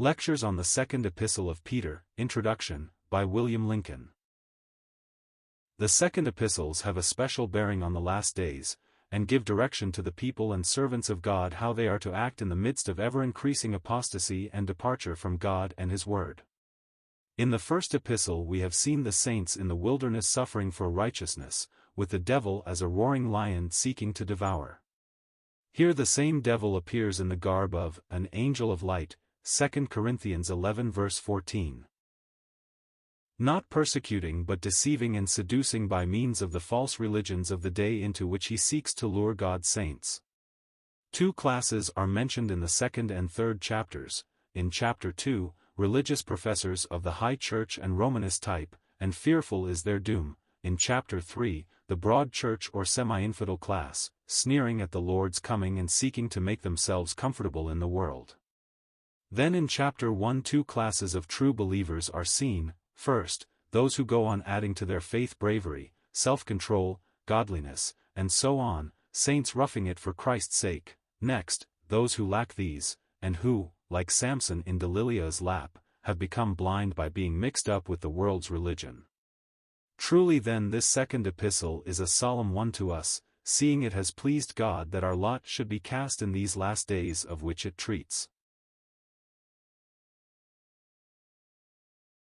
Lectures on the Second Epistle of Peter, Introduction, by William Lincoln. The Second Epistles have a special bearing on the last days, and give direction to the people and servants of God how they are to act in the midst of ever-increasing apostasy and departure from God and His Word. In the first epistle we have seen the saints in the wilderness suffering for righteousness, with the devil as a roaring lion seeking to devour. Here the same devil appears in the garb of an angel of light, 2 Corinthians 11 verse 14. Not persecuting but deceiving and seducing by means of the false religions of the day into which he seeks to lure God's saints. Two classes are mentioned in the second and third chapters. In chapter 2, religious professors of the high church and Romanist type, and fearful is their doom. In chapter 3, the broad church or semi-infidel class, sneering at the Lord's coming and seeking to make themselves comfortable in the world. Then in chapter 1 two classes of true believers are seen. First, those who go on adding to their faith bravery, self-control, godliness, and so on, saints roughing it for Christ's sake. Next, those who lack these, and who, like Samson in Delilah's lap, have become blind by being mixed up with the world's religion. Truly then this second epistle is a solemn one to us, seeing it has pleased God that our lot should be cast in these last days of which it treats.